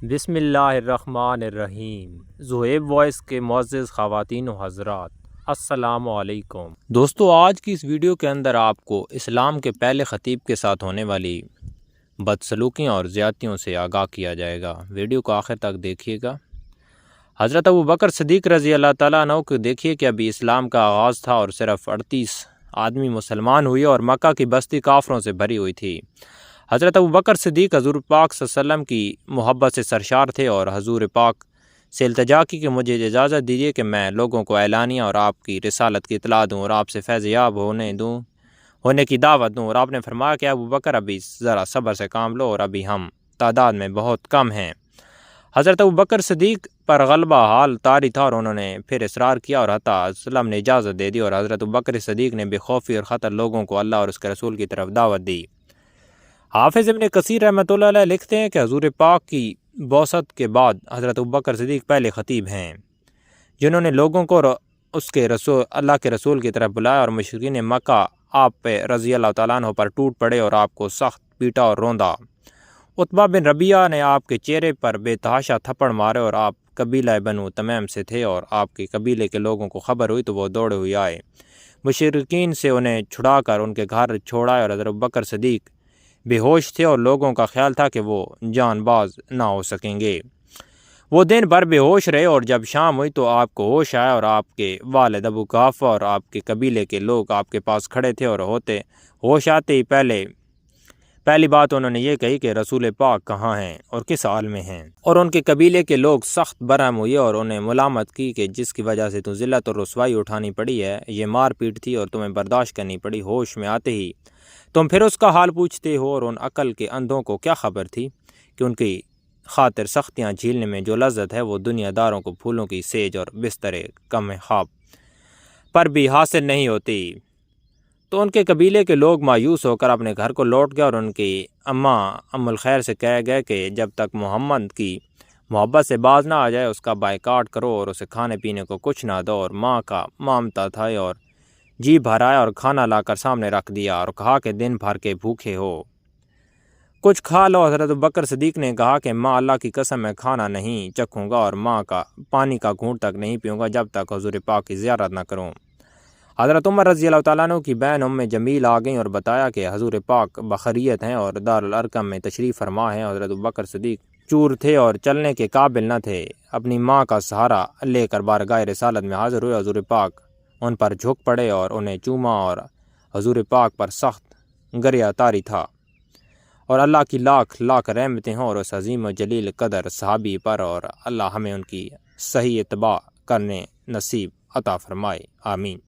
بسم اللہ الرحمن الرحیم۔ زہیب وائس کے معزز خواتین و حضرات، السلام علیکم۔ دوستو، آج کی اس ویڈیو کے اندر آپ کو اسلام کے پہلے خطیب کے ساتھ ہونے والی بدسلوکیوں اور زیادتیوں سے آگاہ کیا جائے گا۔ ویڈیو کو آخر تک دیکھیے گا۔ حضرت ابوبکر صدیق رضی اللہ تعالیٰ عنہ کو دیکھیے کہ ابھی اسلام کا آغاز تھا اور صرف 38 آدمی مسلمان ہوئے اور مکہ کی بستی کافروں سے بھری ہوئی تھی۔ حضرت ابوبکر صدیق حضور پاک صلی اللہ علیہ وسلم کی محبت سے سرشار تھے اور حضور پاک سے التجا کی کہ مجھے اجازت دیجیے کہ میں لوگوں کو اعلانیہ اور آپ کی رسالت کی اطلاع دوں اور آپ سے فیض یاب ہونے کی دعوت دوں۔ اور آپ نے فرمایا کہ ابوبکر ابھی ذرا صبر سے کام لو اور ابھی ہم تعداد میں بہت کم ہیں۔ حضرت ابوبکر صدیق پر غلبہ حال طاری تھا اور انہوں نے پھر اصرار کیا اور حتیٰ وسلم نے اجازت دے دی اور حضرت ابوبکر صدیق نے بے خوفی اور خطر لوگوں کو اللہ اور اس کے رسول کی طرف دعوت دی۔ حافظ ابن کثیر رحمۃ اللہ علیہ لکھتے ہیں کہ حضور پاک کی بعثت کے بعد حضرت ابوبکر صدیق پہلے خطیب ہیں جنہوں نے لوگوں کو اللہ کے رسول کی طرف بلایا، اور مشرکین مکہ آپ پہ رضی اللہ تعالیٰ عنہ پر ٹوٹ پڑے اور آپ کو سخت پیٹا اور روندا۔ عتبہ بن ربیعہ نے آپ کے چہرے پر بے تحاشا تھپڑ مارے اور آپ قبیلہ بنو تمیم سے تھے اور آپ کے قبیلے کے لوگوں کو خبر ہوئی تو وہ دوڑے ہوئے آئے، مشرکین سے انہیں چھڑا کر ان کے گھر چھوڑائے اور حضرت ابوبکر صدیق بے ہوش تھے اور لوگوں کا خیال تھا کہ وہ جان باز نہ ہو سکیں گے۔ وہ دن بھر بے ہوش رہے اور جب شام ہوئی تو آپ کو ہوش آیا اور آپ کے والد ابو قحافہ اور آپ کے قبیلے کے لوگ آپ کے پاس کھڑے تھے اور ہوش آتے ہی پہلی بات انہوں نے یہ کہی کہ رسول پاک کہاں ہیں اور کس حال میں ہیں، اور ان کے قبیلے کے لوگ سخت برہم ہوئے اور انہیں ملامت کی کہ جس کی وجہ سے تم ذلت اور رسوائی اٹھانی پڑی ہے یہ مار پیٹ تھی اور تمہیں برداشت کرنی پڑی۔ ہوش میں آتے ہی تم پھر اس کا حال پوچھتے ہو، اور ان عقل کے اندھوں کو کیا خبر تھی کہ ان کی خاطر سختیاں جھیلنے میں جو لذت ہے وہ دنیا داروں کو پھولوں کی سیج اور بستر کم خواب پر بھی حاصل نہیں ہوتی۔ تو ان کے قبیلے کے لوگ مایوس ہو کر اپنے گھر کو لوٹ گئے اور ان کی اماں ام الخیر سے کہہ گئے کہ جب تک محمد کی محبت سے باز نہ آ جائے اس کا بائیکاٹ کرو اور اسے کھانے پینے کو کچھ نہ دو۔ اور ماں کا مامتا تھا اور جی بھر آیا اور کھانا لا کر سامنے رکھ دیا اور کہا کہ دن بھر کے بھوکے ہو، کچھ کھا لو۔ حضرت ابوبکر صدیق نے کہا کہ ماں، اللہ کی قسم میں کھانا نہیں چکھوں گا اور ماں کا پانی کا گھونٹ تک نہیں پیوں گا جب تک حضور پاک کی زیارت نہ کروں۔ حضرت عمر رضی اللہ تعالیٰ عنہ کی بہن ام جمیل آ گئیں اور بتایا کہ حضور پاک بخیریت ہیں اور دارالارقم میں تشریف فرما ہیں۔ حضرت ابوبکر صدیق چور تھے اور چلنے کے قابل نہ تھے، اپنی ماں کا سہارا لے کر بارگاہ رسالت میں حاضر ہوئے۔ حضور پاک ان پر جھک پڑے اور انہیں چوما اور حضور پاک پر سخت گریہ طاری تھا، اور اللہ کی لاکھ لاکھ رحمتیں ہوں اور اس عظیم و جلیل قدر صحابی پر، اور اللہ ہمیں ان کی صحیح اتباع کرنے نصیب عطا فرمائے، آمین۔